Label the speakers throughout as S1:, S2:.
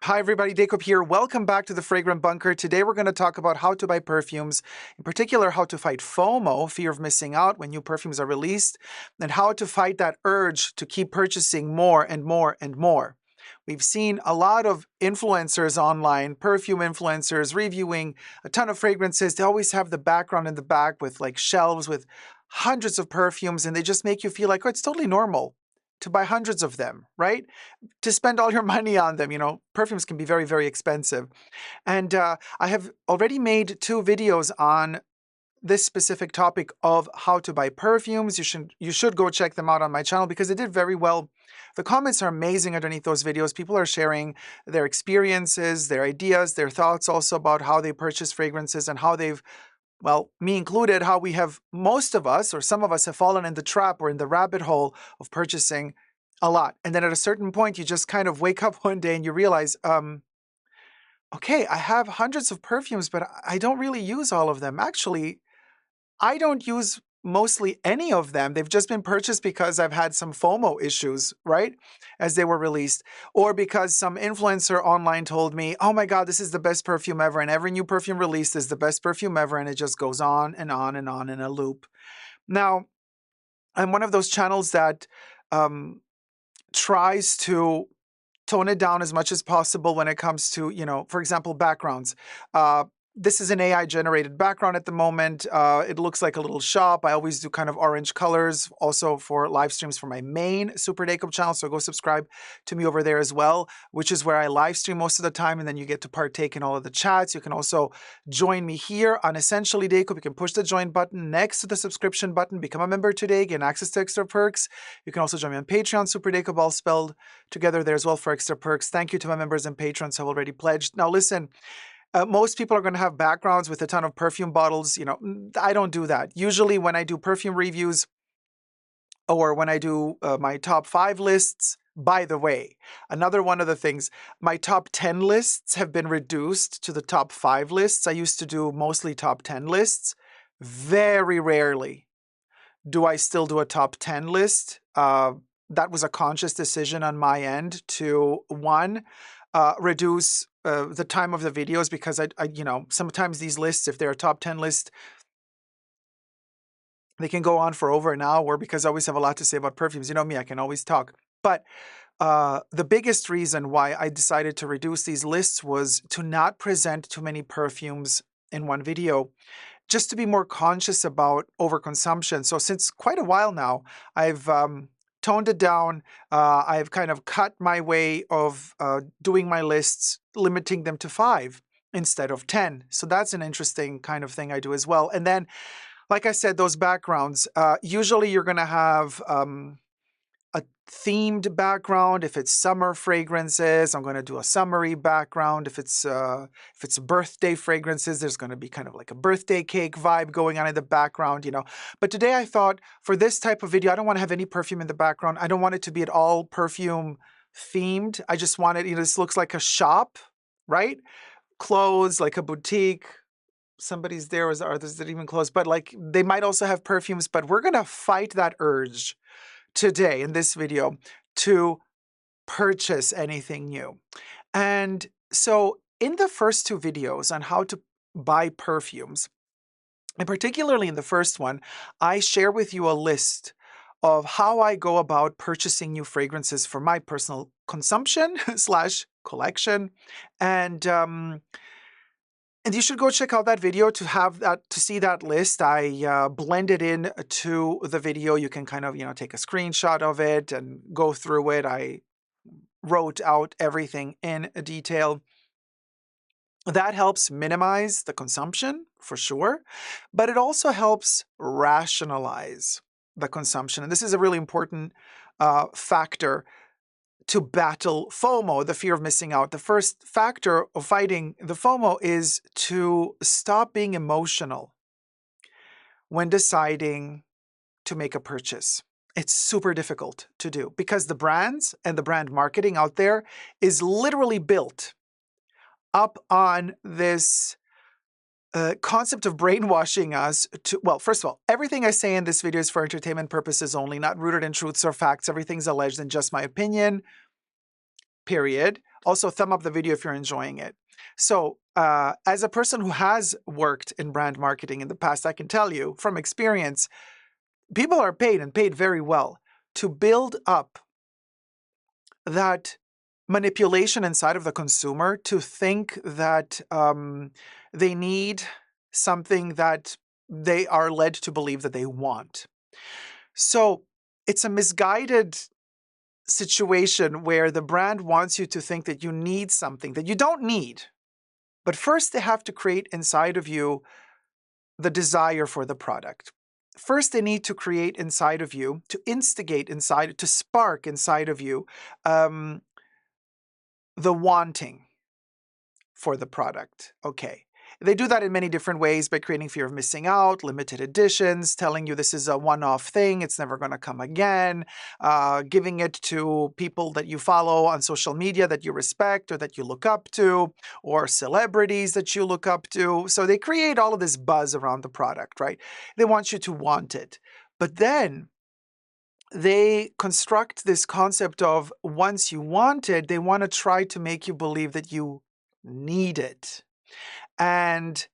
S1: Hi everybody, Dacob here. Welcome back to the Fragrant Bunker. Today we're going to talk about how to buy perfumes, in particular how to fight FOMO, fear of missing out when new perfumes are released, and how to fight that urge to keep purchasing more and more and more. We've seen a lot of influencers online, perfume influencers, reviewing a ton of fragrances. They always have the background in the back with like shelves with hundreds of perfumes, and they just make you feel like, oh, it's totally normal to buy hundreds of them, right? To spend all your money on them. Perfumes can be very, very expensive. And I have already made 2 videos on this specific topic of how to buy perfumes. You should go check them out on my channel because they did very well. The comments are amazing underneath those videos. People are sharing their experiences, their ideas, their thoughts also about how they purchase fragrances and how they've, well, me included, how we have, most of us or some of us have fallen in the trap or in the rabbit hole of purchasing a lot. And then at a certain point, you just kind of wake up one day and you realize, okay, I have hundreds of perfumes, but I don't really use all of them. Actually, I don't use mostly any of them. They've just been purchased because I've had some FOMO issues, right? As they were released, or because some influencer online told me, oh my God, this is the best perfume ever. And every new perfume released is the best perfume ever. And it just goes on and on and on in a loop. Now, I'm one of those channels that tries to tone it down as much as possible when it comes to, for example, backgrounds. This is an AI generated background at the moment. It looks like a little shop. I always do kind of orange colors also for live streams for my main Super Dacob channel. So go subscribe to me over there as well, which is where I live stream most of the time. And then you get to partake in all of the chats. You can also join me here on Essentially Dacob. You can push the join button next to the subscription button. Become a member today. Get access to extra perks. You can also join me on Patreon, Super Dacob, all spelled together there as well for extra perks. Thank you to my members and patrons who have already pledged. Now listen, most people are going to have backgrounds with a ton of perfume bottles. I don't do that. Usually when I do perfume reviews or when I do my top 5 lists, by the way, another one of the things, my top 10 lists have been reduced to the top 5 lists. I used to do mostly top 10 lists. Very rarely do I still do a top 10 list. That was a conscious decision on my end to, one, reduce the time of the videos because sometimes these lists, if they're a top 10 list, they can go on for over an hour because I always have a lot to say about perfumes. You know me, I can always talk. But the biggest reason why I decided to reduce these lists was to not present too many perfumes in one video, just to be more conscious about overconsumption. So since quite a while now, I've toned it down. I've kind of cut my way of doing my lists, limiting them to 5 instead of 10. So that's an interesting kind of thing I do as well. And then, like I said, those backgrounds, usually you're going to have a themed background. If it's summer fragrances, I'm going to do a summery background. If it's birthday fragrances, there's going to be kind of like a birthday cake vibe going on in the background, But today I thought for this type of video, I don't want to have any perfume in the background. I don't want it to be at all perfume themed. I just want it, this looks like a shop, right? Clothes, like a boutique. Somebody's there, or others that even close, but like they might also have perfumes, but we're going to fight that urge today in this video to purchase anything new. And so in the first 2 videos on how to buy perfumes, and particularly in the first one, I share with you a list of how I go about purchasing new fragrances for my personal consumption slash collection. And you should go check out that video to see that list. I blended in to the video. You can kind of, take a screenshot of it and go through it. I wrote out everything in detail. That helps minimize the consumption for sure, but it also helps rationalize the consumption. And this is a really important factor to battle FOMO, the fear of missing out. The first factor of fighting the FOMO is to stop being emotional when deciding to make a purchase. It's super difficult to do because the brands and the brand marketing out there is literally built up on this concept of brainwashing us to, well, first of all, everything I say in this video is for entertainment purposes only, not rooted in truths or facts. Everything's alleged and just my opinion. Period. Also, thumb up the video if you're enjoying it. So, as a person who has worked in brand marketing in the past, I can tell you from experience, people are paid and paid very well to build up that manipulation inside of the consumer to think that they need something that they are led to believe that they want. So it's a misguided situation where the brand wants you to think that you need something that you don't need. But first, they have to create inside of you the desire for the product. First, they need to create inside of you, to instigate inside, to spark inside of you the wanting for the product. Okay. They do that in many different ways by creating fear of missing out, limited editions, telling you this is a one-off thing, it's never going to come again, giving it to people that you follow on social media that you respect or that you look up to, or celebrities that you look up to. So they create all of this buzz around the product, right? They want you to want it. But then they construct this concept of once you want it, they want to try to make you believe that you need it. And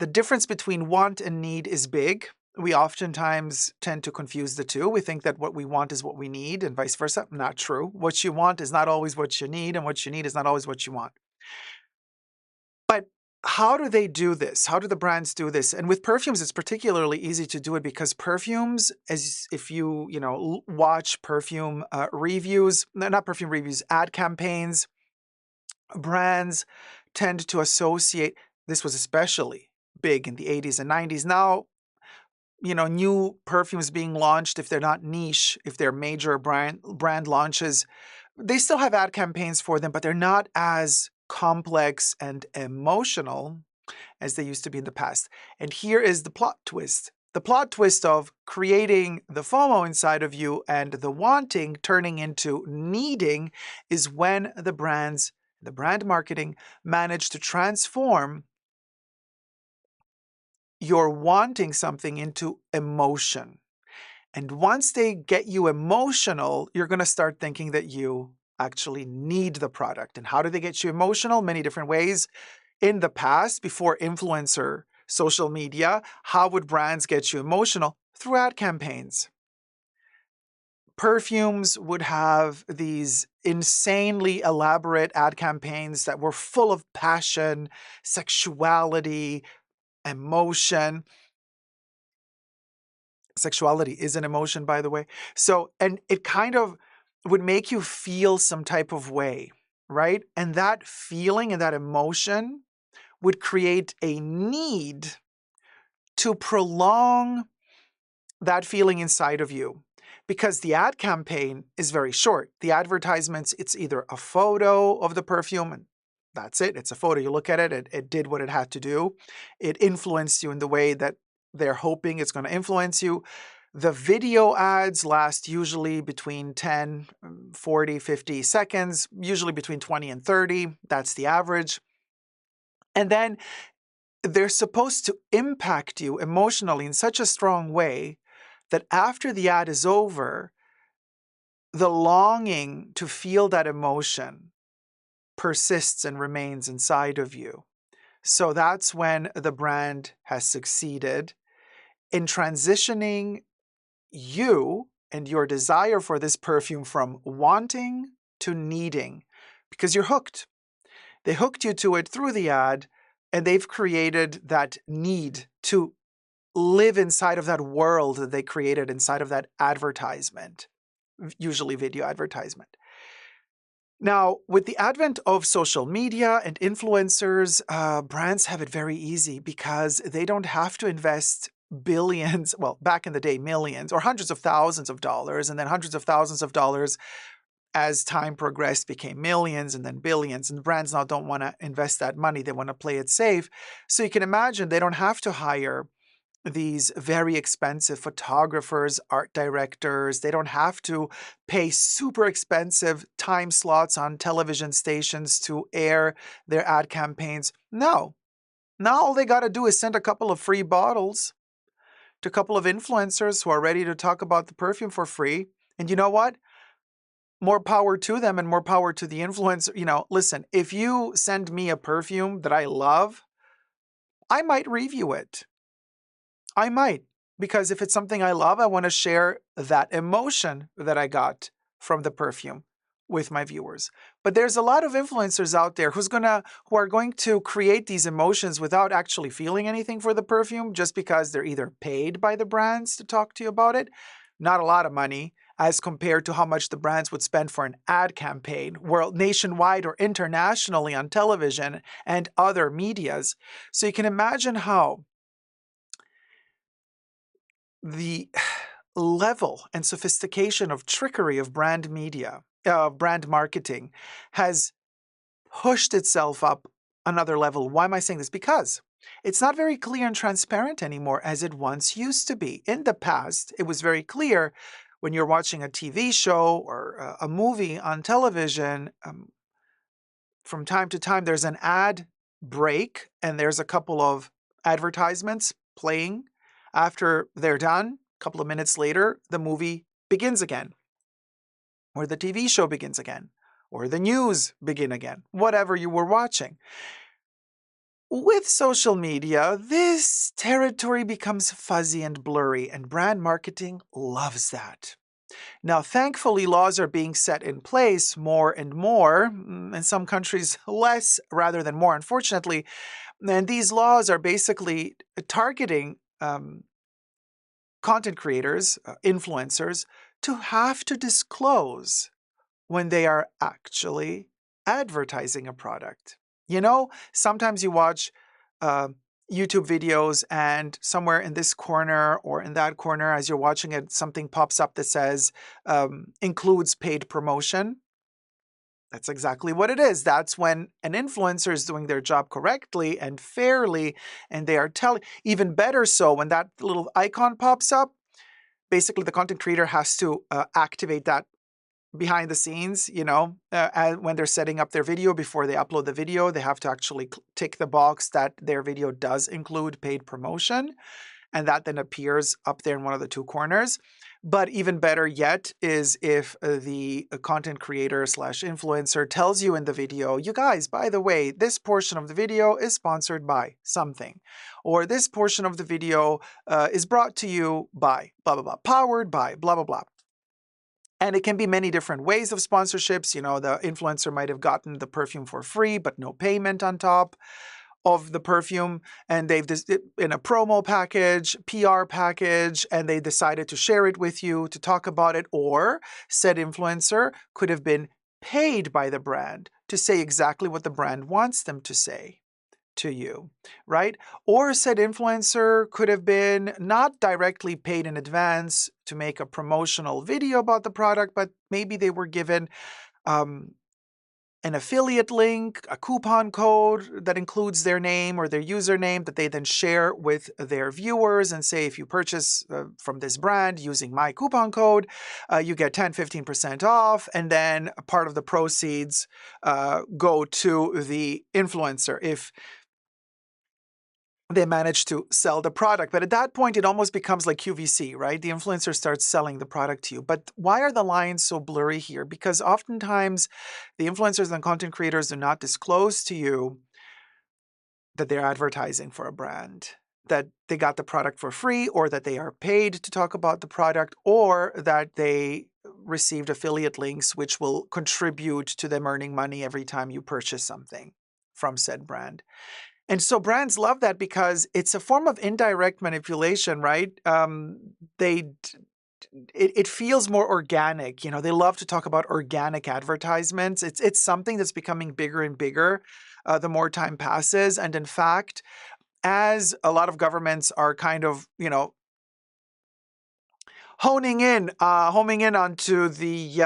S1: the difference between want and need is big. We oftentimes tend to confuse the two. We think that what we want is what we need and vice versa. Not true. What you want is not always what you need, and what you need is not always what you want. But how do they do this? How do the brands do this? And with perfumes, it's particularly easy to do it because perfumes, as if you watch perfume reviews, not perfume reviews, ad campaigns, brands tend to associate, this was especially big in the 80s and 90s. Now, new perfumes being launched, if they're not niche, if they're major brand launches, they still have ad campaigns for them, but they're not as complex and emotional as they used to be in the past. And here is the plot twist. The plot twist of creating the FOMO inside of you and the wanting turning into needing is when the brand marketing manage to transform your wanting something into emotion. And once they get you emotional, you're going to start thinking that you actually need the product. And how do they get you emotional? Many different ways. In the past, before influencer social media, how would brands get you emotional? Through ad campaigns. Perfumes would have these insanely elaborate ad campaigns that were full of passion, sexuality, emotion. Sexuality is an emotion, by the way. So, and it kind of would make you feel some type of way, right? And that feeling and that emotion would create a need to prolong that feeling inside of you. Because the ad campaign is very short. The advertisements, it's either a photo of the perfume, and that's it. It's a photo. You look at it, it did what it had to do. It influenced you in the way that they're hoping it's going to influence you. The video ads last usually between 10, 40, 50 seconds, usually between 20 and 30. That's the average. And then they're supposed to impact you emotionally in such a strong way that after the ad is over, the longing to feel that emotion persists and remains inside of you. So that's when the brand has succeeded in transitioning you and your desire for this perfume from wanting to needing, because you're hooked. They hooked you to it through the ad, and they've created that need to live inside of that world that they created inside of that advertisement, usually video advertisement. Now, with the advent of social media and influencers, brands have it very easy because they don't have to invest billions, well, back in the day, millions or hundreds of thousands of dollars, and then hundreds of thousands of dollars as time progressed became millions and then billions. And brands now don't want to invest that money. They want to play it safe. So you can imagine they don't have to hire these very expensive photographers, art directors. They don't have to pay super expensive time slots on television stations to air their ad campaigns. No. Now all they got to do is send a couple of free bottles to a couple of influencers who are ready to talk about the perfume for free. And you know what? more power to them and more power to the influencer. Listen, if you send me a perfume that I love, I might review it. I might, because if it's something I love, I want to share that emotion that I got from the perfume with my viewers. But there's a lot of influencers out there who are going to create these emotions without actually feeling anything for the perfume, just because they're either paid by the brands to talk to you about it, not a lot of money as compared to how much the brands would spend for an ad campaign, world nationwide or internationally on television and other medias. So you can imagine how the level and sophistication of trickery of brand media, brand marketing, has pushed itself up another level. Why am I saying this? Because it's not very clear and transparent anymore as it once used to be. In the past, it was very clear when you're watching a TV show or a movie on television. From time to time, there's an ad break and there's a couple of advertisements playing. After they're done, a couple of minutes later, the movie begins again, or the TV show begins again, or the news begin again, whatever you were watching. With social media, this territory becomes fuzzy and blurry, and brand marketing loves that. Now, thankfully, laws are being set in place more and more, in some countries less rather than more, unfortunately. And these laws are basically targeting content creators, influencers, to have to disclose when they are actually advertising a product. Sometimes you watch YouTube videos and somewhere in this corner or in that corner, as you're watching it, something pops up that says includes paid promotion. That's exactly what it is. That's when an influencer is doing their job correctly and fairly, and they are telling, even better so, when that little icon pops up, basically the content creator has to activate that behind the scenes, and when they're setting up their video before they upload the video, they have to actually tick the box that their video does include paid promotion, and that then appears up there in one of the two corners. But even better yet is if the content creator / influencer tells you in the video, you guys, by the way, this portion of the video is sponsored by something, or this portion of the video is brought to you by blah, blah, blah, powered by blah, blah, blah. And it can be many different ways of sponsorships. The influencer might have gotten the perfume for free, but no payment on top of the perfume. And they've in a promo package, PR package, and they decided to share it with you to talk about it. Or said influencer could have been paid by the brand to say exactly what the brand wants them to say to you, right? Or said influencer could have been not directly paid in advance to make a promotional video about the product, but maybe they were given an affiliate link, a coupon code that includes their name or their username that they then share with their viewers and say, if you purchase from this brand using my coupon code, you get 10-15% off, and then a part of the proceeds go to the influencer if they manage to sell the product. But at that point, it almost becomes like QVC, right? The influencer starts selling the product to you. But why are the lines so blurry here? Because oftentimes the influencers and content creators do not disclose to you that they're advertising for a brand, that they got the product for free, or that they are paid to talk about the product, or that they received affiliate links which will contribute to them earning money every time you purchase something from said brand. And so brands love that because it's a form of indirect manipulation, right? It feels more organic. They love to talk about organic advertisements. It's something that's becoming bigger and bigger the more time passes. And in fact, as a lot of governments are kind of, homing in onto the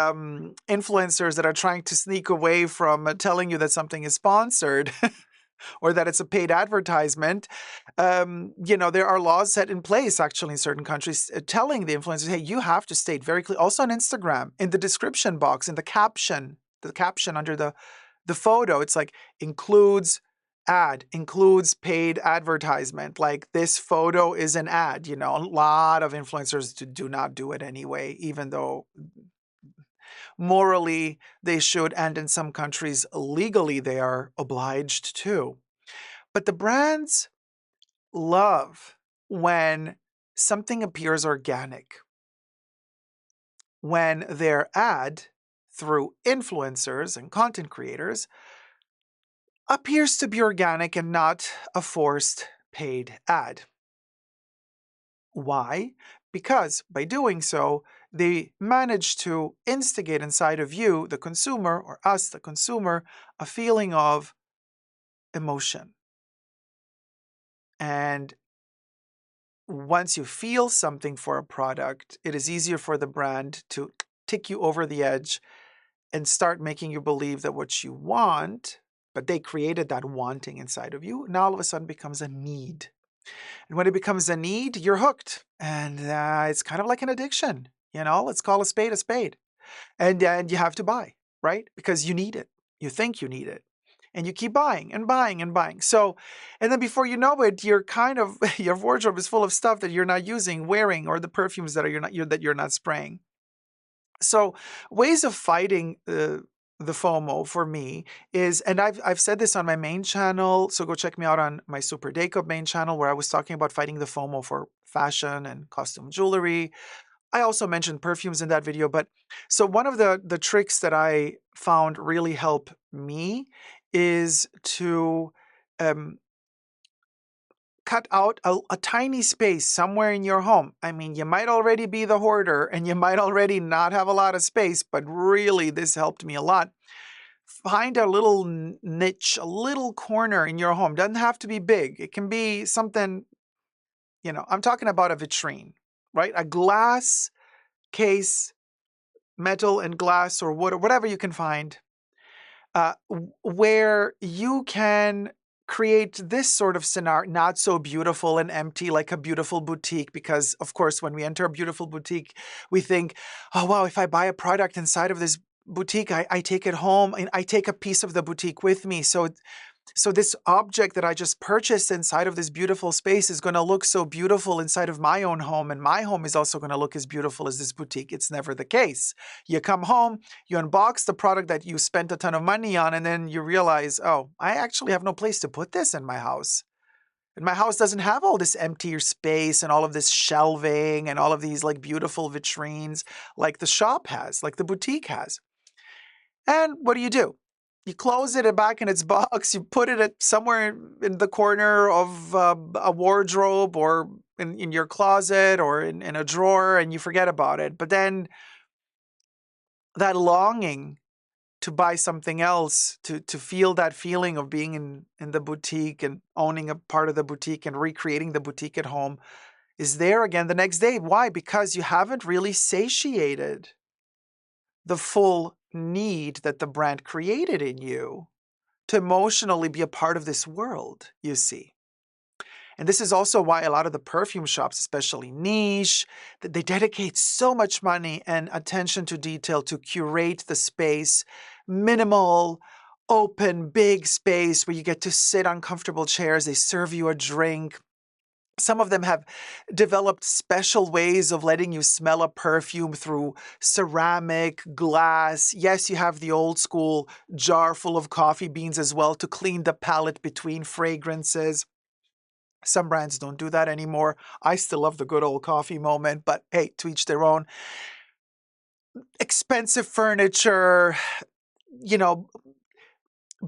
S1: influencers that are trying to sneak away from telling you that something is sponsored, or that it's a paid advertisement, there are laws set in place actually in certain countries telling the influencers, hey, you have to state very clearly, also on Instagram, in the description box, in the caption under the photo, it's like includes paid advertisement. Like this photo is an ad. A lot of influencers do not do it anyway, even though Morally, they should, and in some countries, legally, they are obliged to. But the brands love when something appears organic, when their ad through influencers and content creators appears to be organic and not a forced paid ad. Why? Because by doing so, they manage to instigate inside of you, the consumer, or us, the consumer, a feeling of emotion. And once you feel something for a product, it is easier for the brand to tick you over the edge and start making you believe that what you want, but they created that wanting inside of you, now all of a sudden becomes a need. And when it becomes a need, you're hooked. And it's kind of like an addiction. Let's call a spade a spade. And you have to buy, right? Because you need it. You think you need it. And you keep buying and buying and buying. So, and then before you know it, you're kind of, your wardrobe is full of stuff that you're not using, wearing, or the perfumes that you're not spraying. So ways of fighting the FOMO for me is, and I've said this on my main channel, so go check me out on my Super Dacob main channel where I was talking about fighting the FOMO for fashion and costume jewelry. I also mentioned perfumes in that video, but so one of the tricks that I found really help me is to um, cut out a tiny space somewhere in your home. I mean, you might already be the hoarder and you might already not have a lot of space, but really this helped me a lot. Find a little niche, a little corner in your home. Doesn't have to be big. It can be something, I'm talking about a vitrine, right? A glass case, metal and glass or wood or whatever you can find, where you can create this sort of scenario, not so beautiful and empty like a beautiful boutique, because of course, when we enter a beautiful boutique, we think, oh wow, if I buy a product inside of this boutique, I take it home and I take a piece of the boutique with me. So this object that I just purchased inside of this beautiful space is going to look so beautiful inside of my own home, and my home is also going to look as beautiful as this boutique. It's never the case. You come home, you unbox the product that you spent a ton of money on, and then you realize, oh, I actually have no place to put this in my house. And my house doesn't have all this empty space and all of this shelving and all of these like beautiful vitrines like the shop has, like the boutique has. And what do? You close it back in its box, you put it somewhere in the corner of a wardrobe or in your closet or in a drawer, and you forget about it. But then that longing to buy something else, to feel that feeling of being in the boutique and owning a part of the boutique and recreating the boutique at home is there again the next day. Why? Because you haven't really satiated the full need that the brand created in you to emotionally be a part of this world, you see. And this is also why a lot of the perfume shops, especially niche, that they dedicate so much money and attention to detail to curate the space, minimal, open, big space where you get to sit on comfortable chairs. They serve you a drink. Some of them have developed special ways of letting you smell a perfume through ceramic, glass. Yes, you have the old school jar full of coffee beans as well to clean the palette between fragrances. Some brands don't do that anymore. I still love the good old coffee moment, but hey, to each their own. Expensive furniture, you know,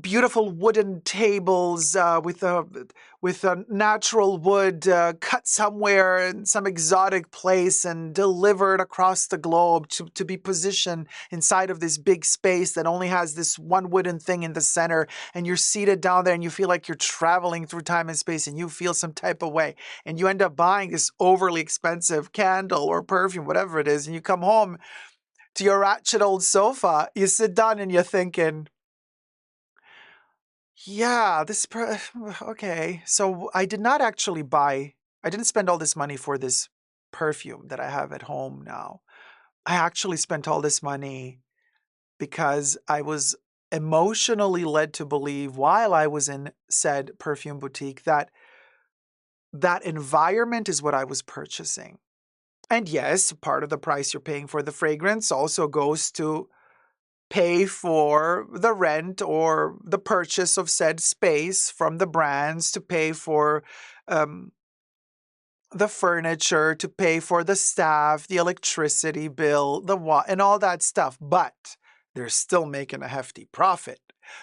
S1: beautiful wooden tables with a natural wood cut somewhere in some exotic place and delivered across the globe to be positioned inside of this big space that only has this one wooden thing in the center, and you're seated down there and you feel like you're traveling through time and space and you feel some type of way, and you end up buying this overly expensive candle or perfume, whatever it is, and you come home to your ratchet old sofa, you sit down and you're thinking, yeah, okay. So I did not actually I didn't spend all this money for this perfume that I have at home now. I actually spent all this money because I was emotionally led to believe while I was in said perfume boutique that that environment is what I was purchasing. And yes, part of the price you're paying for the fragrance also goes to pay for the rent or the purchase of said space from the brands, to pay for um, the furniture, to pay for the staff, the electricity bill, and all that stuff. But they're still making a hefty profit.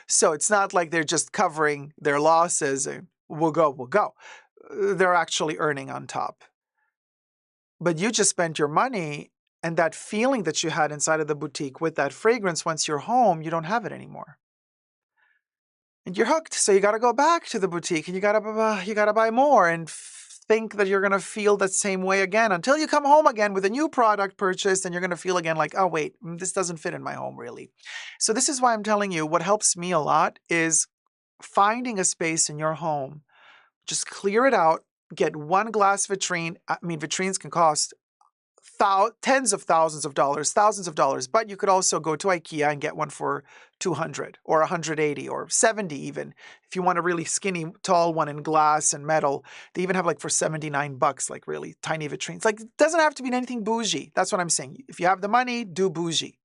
S1: So it's not like they're just covering their losses and we'll go, we'll go. They're actually earning on top. But you just spent your money, and that feeling that you had inside of the boutique with that fragrance, once you're home, you don't have it anymore. And you're hooked. So you got to go back to the boutique and you got to buy more and think that you're going to feel the same way again until you come home again with a new product purchased, and you're going to feel again like, oh, wait, this doesn't fit in my home really. So this is why I'm telling you, what helps me a lot is finding a space in your home. Just clear it out, get one glass vitrine. I mean, vitrines can cost tens of thousands of dollars, thousands of dollars, but you could also go to IKEA and get one for 200 or 180 or 70 even. If you want a really skinny, tall one in glass and metal, they even have like for $79, like really tiny vitrines. Like, it doesn't have to be anything bougie. That's what I'm saying. If you have the money, do bougie.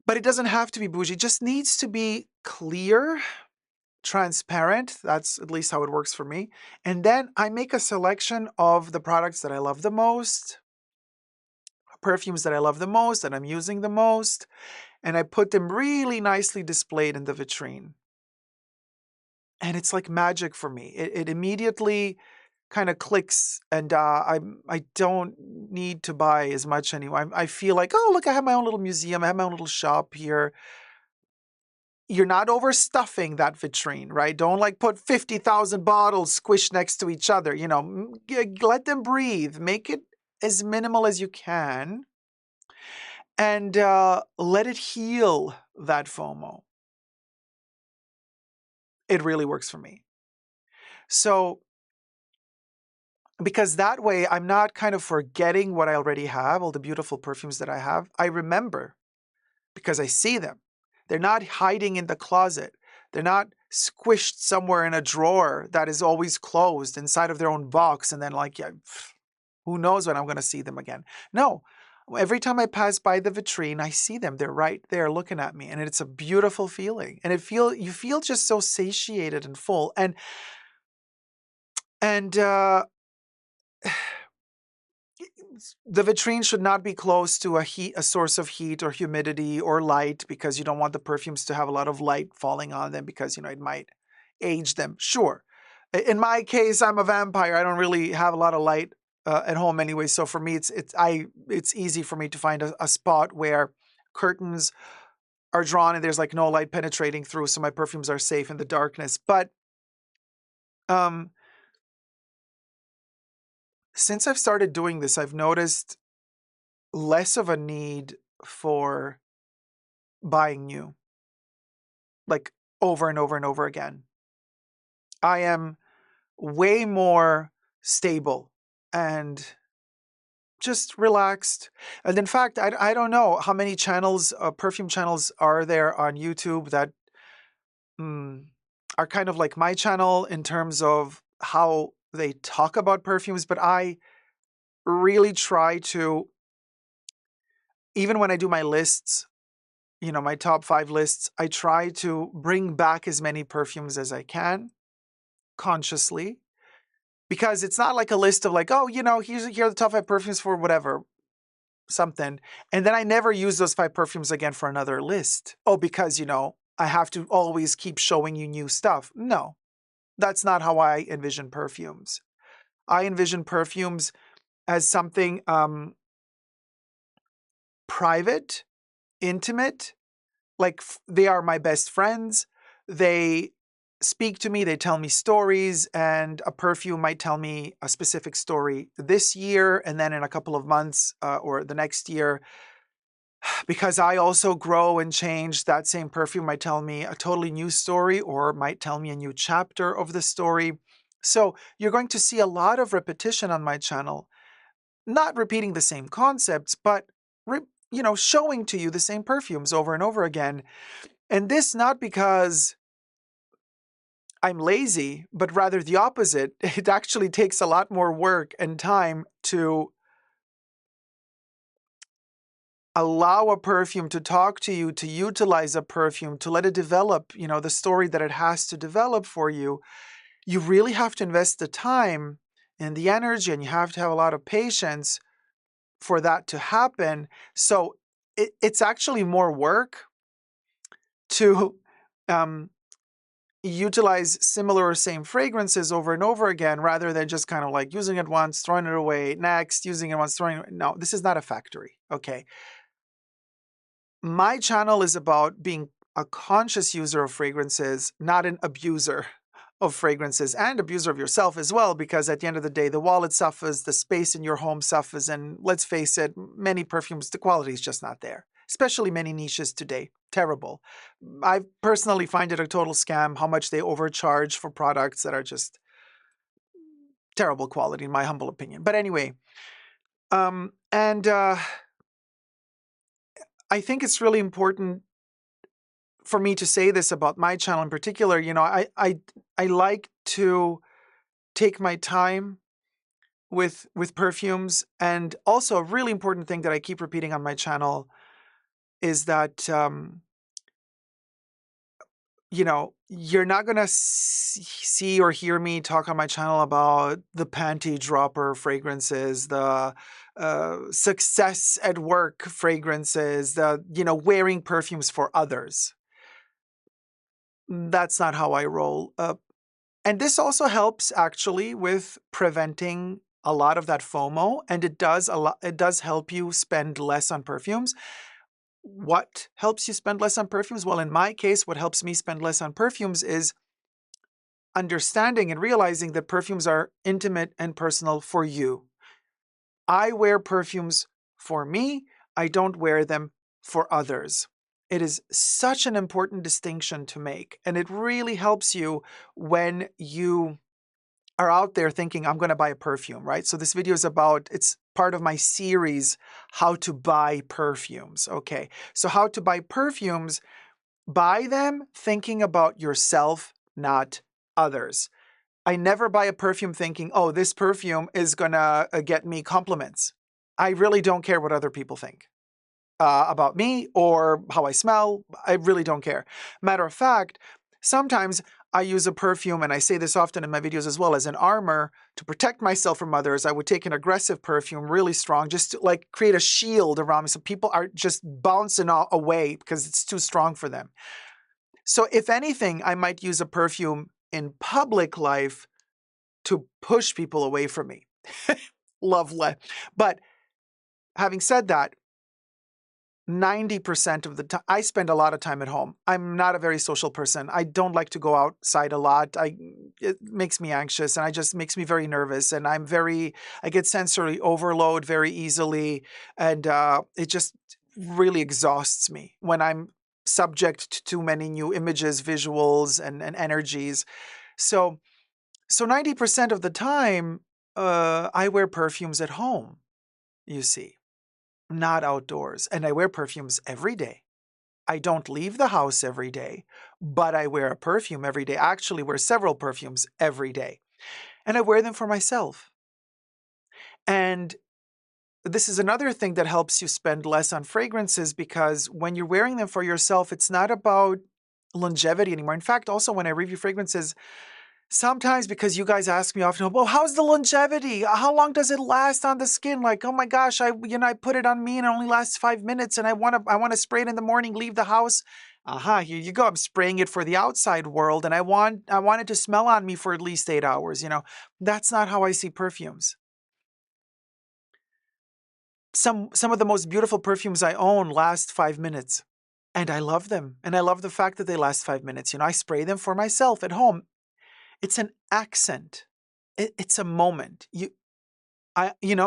S1: But it doesn't have to be bougie. It just needs to be clear, transparent. That's at least how it works for me. And then I make a selection of the products that I love the most, perfumes that I love the most, that I'm using the most, and I put them really nicely displayed in the vitrine. And it's like magic for me. It immediately kind of clicks, and I don't need to buy as much anymore. I feel like, oh, look, I have my own little museum. I have my own little shop here. You're not overstuffing that vitrine, right? Don't like put 50,000 bottles squished next to each other. You know, let them breathe. Make it as minimal as you can, and let it heal that FOMO. It really works for me. So, because that way I'm not kind of forgetting what I already have, all the beautiful perfumes that I have. I remember because I see them. They're not hiding in the closet. They're not squished somewhere in a drawer that is always closed inside of their own box. And then, like, yeah, who knows when I'm going to see them again. No, every time I pass by the vitrine, I see them. They're right there looking at me. And it's a beautiful feeling. And you feel just so satiated and full. And the vitrine should not be close to a source of heat or humidity or light, because you don't want the perfumes to have a lot of light falling on them, because, you know, it might age them. Sure. In my case, I'm a vampire. I don't really have a lot of light at home anyway. So for me, it's easy for me to find a spot where curtains are drawn and there's like no light penetrating through, so my perfumes are safe in the darkness. But um, since I've started doing this, I've noticed less of a need for buying new, like over and over and over again. I am way more stable and just relaxed. And in fact, I don't know how many channels, perfume channels, are there on YouTube that are kind of like my channel in terms of how they talk about perfumes. But I really try to, even when I do my lists, you know, my top 5 lists, I try to bring back as many perfumes as I can consciously, because it's not like a list of like, oh, you know, here are the top 5 perfumes for whatever, something. And then I never use those 5 perfumes again for another list. Oh, because, you know, I have to always keep showing you new stuff. No, that's not how I envision perfumes. I envision perfumes as something private, intimate, like they are my best friends. They speak to me, they tell me stories, and a perfume might tell me a specific story this year, and then in a couple of months or the next year, because I also grow and change, that same perfume might tell me a totally new story or might tell me a new chapter of the story. So you're going to see a lot of repetition on my channel, not repeating the same concepts, but you know, showing to you the same perfumes over and over again. And this not because I'm lazy, but rather the opposite. It actually takes a lot more work and time to allow a perfume to talk to you, to utilize a perfume, to let it develop, the story that it has to develop for you, you really have to invest the time and the energy, and you have to have a lot of patience for that to happen. So it's actually more work to utilize similar or same fragrances over and over again, rather than just kind of like using it once, throwing it away, next, using it once, throwing it. No, this is not a factory, okay? My channel is about being a conscious user of fragrances, not an abuser of fragrances, and abuser of yourself as well, because at the end of the day, the wallet suffers, the space in your home suffers, and let's face it, many perfumes, the quality is just not there, especially many niches today. Terrible. I personally find it a total scam how much they overcharge for products that are just terrible quality, in my humble opinion. But anyway, I think it's really important for me to say this about my channel in particular. I like to take my time with perfumes, and also a really important thing that I keep repeating on my channel is that you're not gonna see or hear me talk on my channel about the panty dropper fragrances, the success at work fragrances, the wearing perfumes for others. That's not how I roll. And this also helps actually with preventing a lot of that FOMO, and it does help you spend less on perfumes. What helps you spend less on perfumes? Well, in my case, what helps me spend less on perfumes is understanding and realizing that perfumes are intimate and personal for you. I wear perfumes for me. I don't wear them for others. It is such an important distinction to make, and it really helps you when you are out there thinking, I'm going to buy a perfume, right? So this video is it's part of my series, How to Buy Perfumes. Okay, so how to buy perfumes, buy them thinking about yourself, not others. I never buy a perfume thinking, oh, this perfume is going to get me compliments. I really don't care what other people think about me or how I smell. I really don't care. Matter of fact, sometimes I use a perfume, and I say this often in my videos as well, as an armor to protect myself from others. I would take an aggressive perfume, really strong, just to like create a shield around me so people are just bouncing away because it's too strong for them. So if anything, I might use a perfume in public life to push people away from me. Lovely. But having said that, 90% of the time, I spend a lot of time at home. I'm not a very social person. I don't like to go outside a lot. It makes me anxious, and makes me very nervous. And I get sensory overload very easily. And it just really exhausts me when I'm subject to too many new images, visuals, and energies. So 90% of the time, I wear perfumes at home, you see, not outdoors. And I wear perfumes every day. I don't leave the house every day, but I wear a perfume every day. I actually wear several perfumes every day. And I wear them for myself. And this is another thing that helps you spend less on fragrances, because when you're wearing them for yourself, it's not about longevity anymore. In fact, also when I review fragrances, sometimes, because you guys ask me often, well, how's the longevity? How long does it last on the skin? Like, oh my gosh, I put it on me and it only lasts 5 minutes, and I want to spray it in the morning, leave the house. Here you go. I'm spraying it for the outside world, and I want it to smell on me for at least 8 hours. That's not how I see perfumes. Some of the most beautiful perfumes I own last 5 minutes, and I love them. And I love the fact that they last 5 minutes. I spray them for myself at home. It's an accent. It's a moment.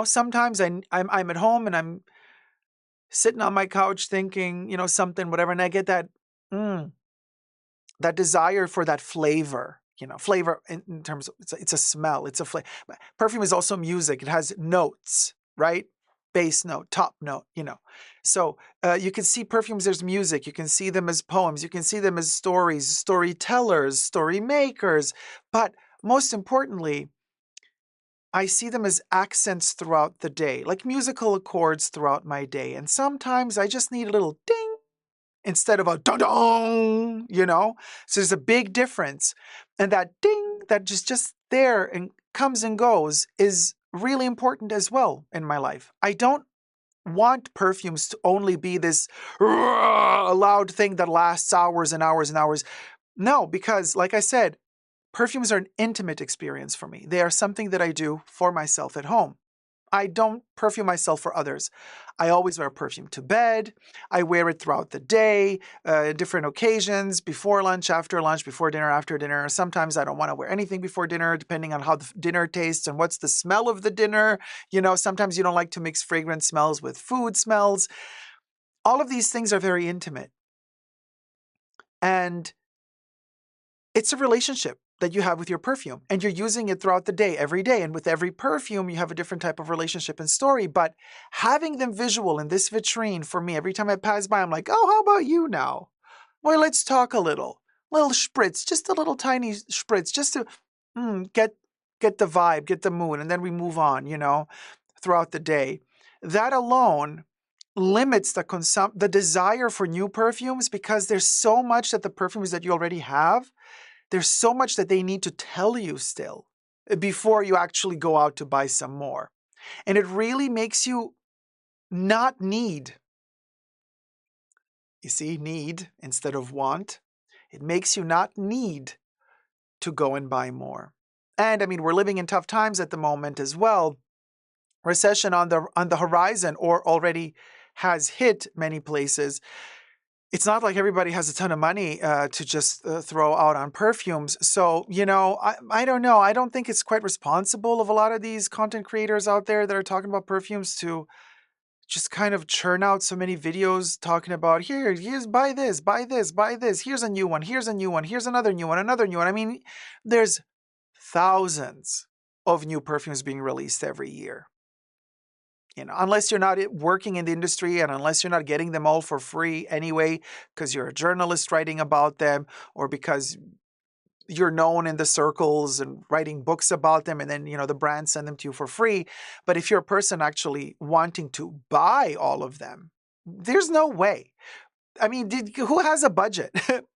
S1: Sometimes I'm at home and I'm sitting on my couch thinking, something, whatever, and I get that that desire for that flavor. Flavor in terms of it's a smell. It's a flavor. Perfume is also music. It has notes, right? Bass note, top note. So you can see perfumes. There's music. You can see them as poems. You can see them as stories, storytellers, story makers. But most importantly, I see them as accents throughout the day, like musical accords throughout my day. And sometimes I just need a little ding instead of a dong, you know? So there's a big difference. And that ding that just there and comes and goes is really important as well in my life. I don't want perfumes to only be this loud thing that lasts hours and hours and hours. No, because like I said, perfumes are an intimate experience for me. They are something that I do for myself at home. I don't perfume myself for others. I always wear perfume to bed. I wear it throughout the day, different occasions, before lunch, before dinner, after dinner. Sometimes I don't want to wear anything before dinner, depending on how the dinner tastes and what's the smell of the dinner. You know, sometimes you don't like to mix fragrance smells with food smells. All of these things are very intimate. And it's a relationship that you have with your perfume, and you're using it throughout the day, every day. And with every perfume, you have a different type of relationship and story. But having them visual in this vitrine for me, every time I pass by, I'm like, oh, how about you now? Well, let's talk a little. Little spritz, just a little tiny spritz, just to get the vibe, get the mood, and then we move on, you know, throughout the day. That alone limits the desire for new perfumes, because there's so much that the perfumes that you already have, there's so much that they need to tell you still before you actually go out to buy some more. And it really makes you not need. You see, need instead of want. It makes you not need to go and buy more. And I mean, we're living in tough times at the moment as well. Recession on the horizon, or already has hit many places. It's not like everybody has a ton of money to just throw out on perfumes. So, you know, I don't know. I don't think it's quite responsible of a lot of these content creators out there that are talking about perfumes to just kind of churn out so many videos talking about, here's buy this, buy this, buy this. Here's a new one. Here's a new one. Here's another new one, another new one. I mean, there's thousands of new perfumes being released every year. You know, unless you're not working in the industry, and unless you're not getting them all for free anyway, because you're a journalist writing about them, or because you're known in the circles and writing books about them, and then, you know, the brands send them to you for free. But if you're a person actually wanting to buy all of them, there's no way. I mean, who has a budget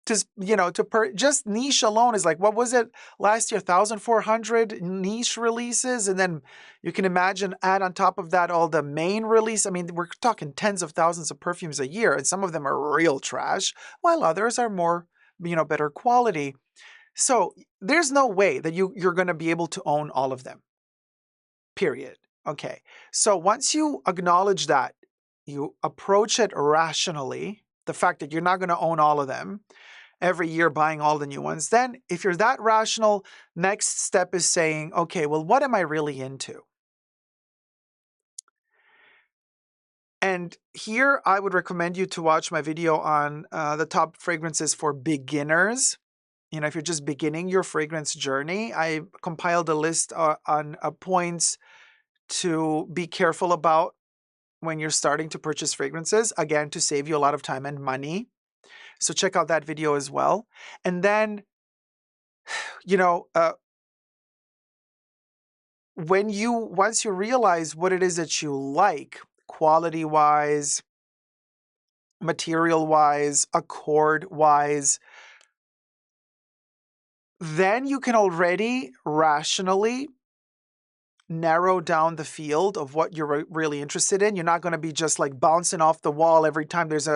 S1: to, you know, just niche alone is like, what was it last year? 1,400 niche releases. And then you can imagine, add on top of that all the main release. I mean, we're talking tens of thousands of perfumes a year, and some of them are real trash, while others are more, you know, better quality. So there's no way that you're going to be able to own all of them, period. Okay. So once you acknowledge that, you approach it rationally, the fact that you're not going to own all of them every year, buying all the new ones, then if you're that rational, next step is saying, okay, well, what am I really into? And here I would recommend you to watch my video on the top fragrances for beginners. You know, if you're just beginning your fragrance journey, I compiled a list on points to be careful about when you're starting to purchase fragrances, again, to save you a lot of time and money. So check out that video as well. And then, you know, once you realize what it is that you like, quality-wise, material-wise, accord-wise, then you can already rationally narrow down the field of what you're really interested in. You're not going to be just like bouncing off the wall every time there's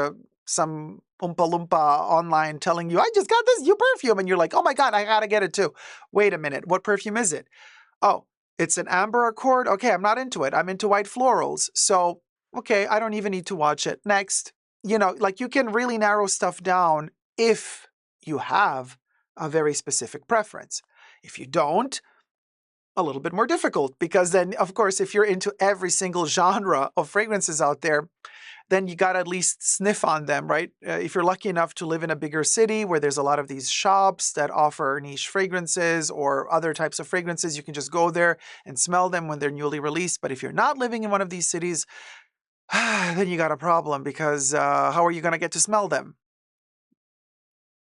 S1: some Oompa Loompa online telling you, I just got this new perfume. And you're like, oh my God, I got to get it too. Wait a minute. What perfume is it? Oh, it's an amber accord. Okay, I'm not into it. I'm into white florals. So, okay, I don't even need to watch it. Next. You know, like you can really narrow stuff down if you have a very specific preference. If you don't, a little bit more difficult, because then, of course, if you're into every single genre of fragrances out there, then you got to at least sniff on them, right? If you're lucky enough to live in a bigger city where there's a lot of these shops that offer niche fragrances or other types of fragrances, you can just go there and smell them when they're newly released. But if you're not living in one of these cities, then you got a problem, because how are you going to get to smell them?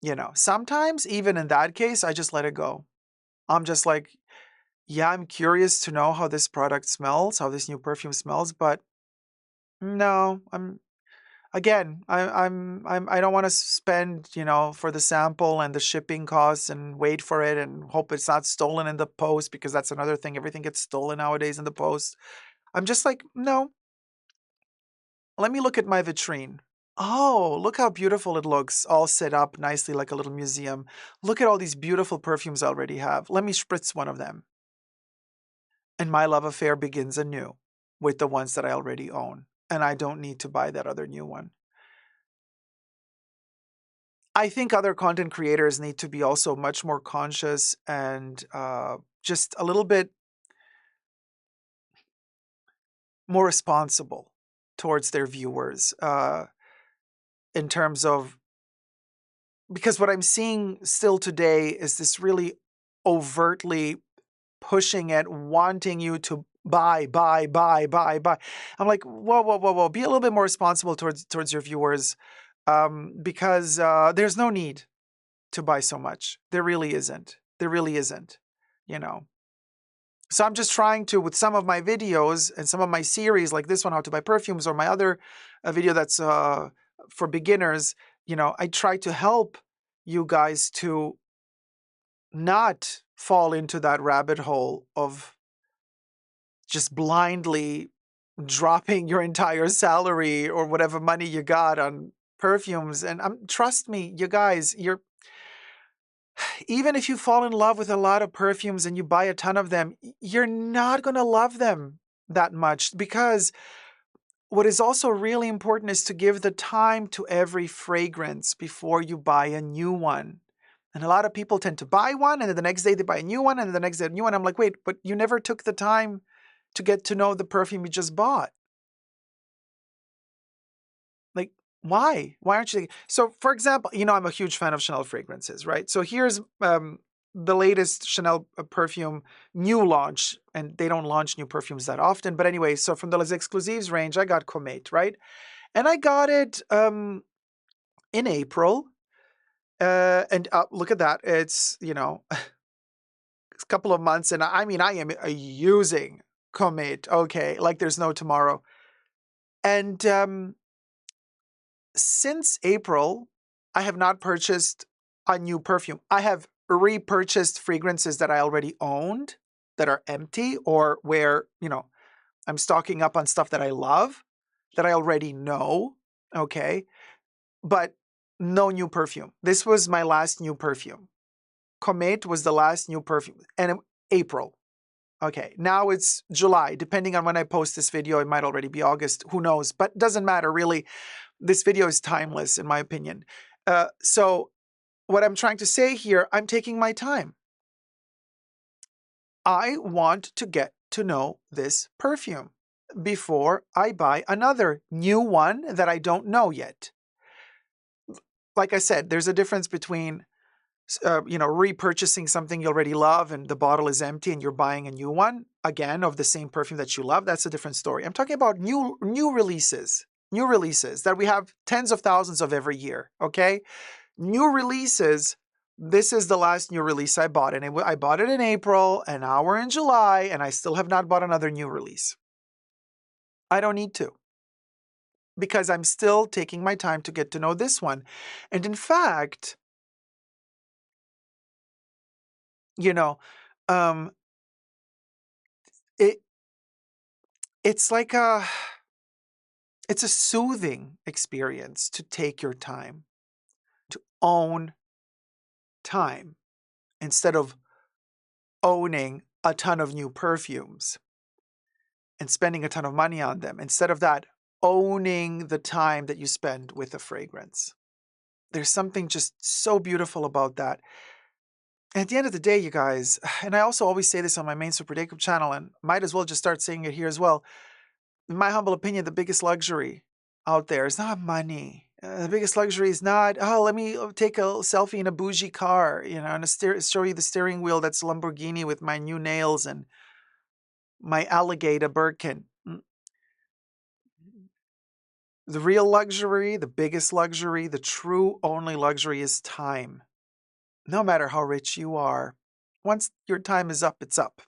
S1: You know, sometimes even in that case, I just let it go. I'm just like, Yeah, I'm curious to know how this product smells, how this new perfume smells, but no, I don't want to spend, for the sample and the shipping costs and wait for it and hope it's not stolen in the post, because that's another thing. Everything gets stolen nowadays in the post. I'm just like, no, let me look at my vitrine. Oh, look how beautiful it looks, all set up nicely like a little museum. Look at all these beautiful perfumes I already have. Let me spritz one of them. And my love affair begins anew with the ones that I already own. And I don't need to buy that other new one. I think other content creators need to be also much more conscious and just a little bit more responsible towards their viewers in terms of, because what I'm seeing still today is this really overtly pushing it, wanting you to buy, buy, buy, buy, buy. I'm like, whoa, whoa, whoa, whoa. Be a little bit more responsible towards your viewers, because there's no need to buy so much. There really isn't. There really isn't. You know. So I'm just trying to, with some of my videos and some of my series, like this one, How to Buy Perfumes, or my other video that's for beginners, I try to help you guys to not fall into that rabbit hole of just blindly dropping your entire salary or whatever money you got on perfumes. And trust me, you guys, even if you fall in love with a lot of perfumes and you buy a ton of them, you're not going to love them that much, because what is also really important is to give the time to every fragrance before you buy a new one. And a lot of people tend to buy one, and then the next day they buy a new one, and then the next day a new one. I'm like, wait, but you never took the time to get to know the perfume you just bought. Like, why? Why aren't you? So, for example, I'm a huge fan of Chanel fragrances, right? So here's the latest Chanel perfume new launch, and they don't launch new perfumes that often. But anyway, so from the Les Exclusives range, I got Comate, right? And I got it in April. And look at that. It's, a couple of months. And I mean, I am using Comate, okay, like there's no tomorrow. And since April, I have not purchased a new perfume. I have repurchased fragrances that I already owned that are empty, or where, I'm stocking up on stuff that I love, that I already know, okay? But no new perfume. This was my last new perfume. Comate was the last new perfume, and April. Okay, now it's July. Depending on when I post this video, it might already be August. Who knows? But doesn't matter, really. This video is timeless, in my opinion. So what I'm trying to say here, I'm taking my time. I want to get to know this perfume before I buy another new one that I don't know yet. Like I said, there's a difference between repurchasing something you already love and the bottle is empty and you're buying a new one, again, of the same perfume that you love. That's a different story. I'm talking about new releases that we have tens of thousands of every year, okay? New releases, this is the last new release I bought, and I bought it in April, and now we're in July, and I still have not bought another new release. I don't need to, because I'm still taking my time to get to know this one. And in fact, um, it it's like it's a soothing experience to take your time, to own time, instead of owning a ton of new perfumes and spending a ton of money on them. Instead of that, owning the time that you spend with a fragrance. There's something just so beautiful about that. And at the end of the day, you guys, and I also always say this on my main Super Dacob channel, and might as well just start saying it here as well. In my humble opinion, the biggest luxury out there is not money. The biggest luxury is not, oh, let me take a selfie in a bougie car, and show you the steering wheel that's Lamborghini with my new nails and my alligator Birkin. The real luxury, the biggest luxury, the true only luxury is time. No matter how rich you are, once your time is up, it's up.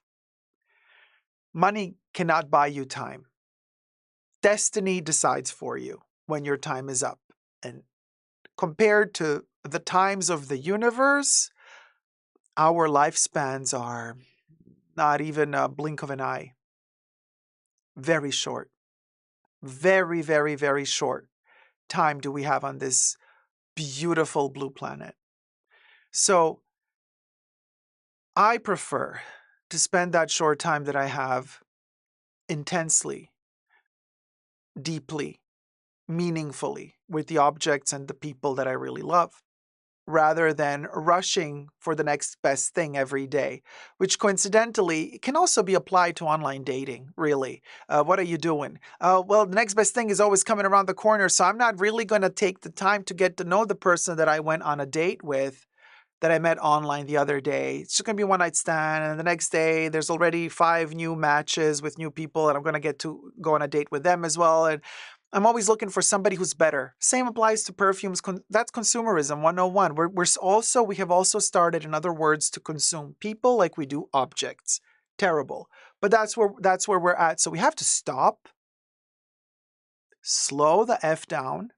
S1: money cannot buy you time. Destiny decides for you when your time is up. And compared to the times of the universe, our lifespans are not even a blink of an eye. Very short. Very, very, very short time do we have on this beautiful blue planet. So I prefer to spend that short time that I have intensely, deeply, meaningfully with the objects and the people that I really love, rather than rushing for the next best thing every day, which coincidentally can also be applied to online dating, really. What are you doing? Well, the next best thing is always coming around the corner, so I'm not really going to take the time to get to know the person that I went on a date with, that I met online the other day. It's just going to be one night stand, and the next day there's already 5 new matches with new people, and I'm going to get to go on a date with them as well. And I'm always looking for somebody who's better. Same applies to perfumes. That's consumerism 101. We have also started, in other words, to consume people like we do objects. Terrible. But that's where we're at. So we have to stop, slow the F down,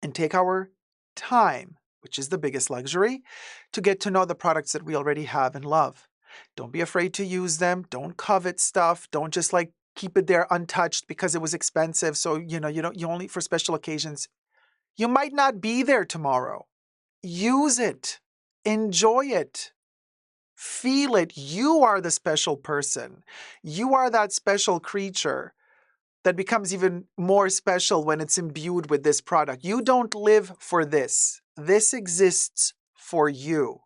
S1: and take our time, which is the biggest luxury, to get to know the products that we already have and love. Don't be afraid to use them. Don't covet stuff. Don't just like keep it there untouched because it was expensive. So, you only for special occasions. You might not be there tomorrow. Use it. Enjoy it. Feel it. You are the special person. You are that special creature that becomes even more special when it's imbued with this product. You don't live for this. This exists for you.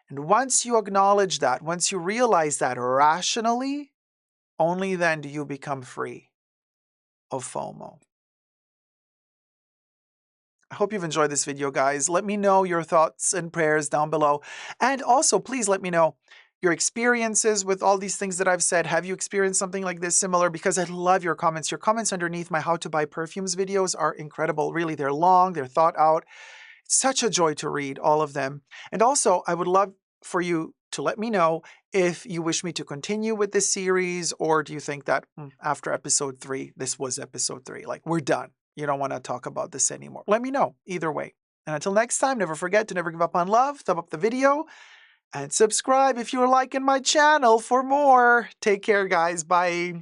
S1: And once you acknowledge that, once you realize that rationally, only then do you become free of FOMO. I hope you've enjoyed this video, guys. Let me know your thoughts and prayers down below. And also, please let me know your experiences with all these things that I've said. Have you experienced something like this similar? Because I love your comments. Your comments underneath my How to Buy Perfumes videos are incredible. Really, they're long, they're thought out. It's such a joy to read all of them. And also, I would love for you to let me know if you wish me to continue with this series, or do you think that after episode 3, this was episode 3, like we're done. You don't want to talk about this anymore. Let me know either way. And until next time, never forget to never give up on love. Thumb up the video and subscribe if you're liking my channel for more. Take care, guys. Bye.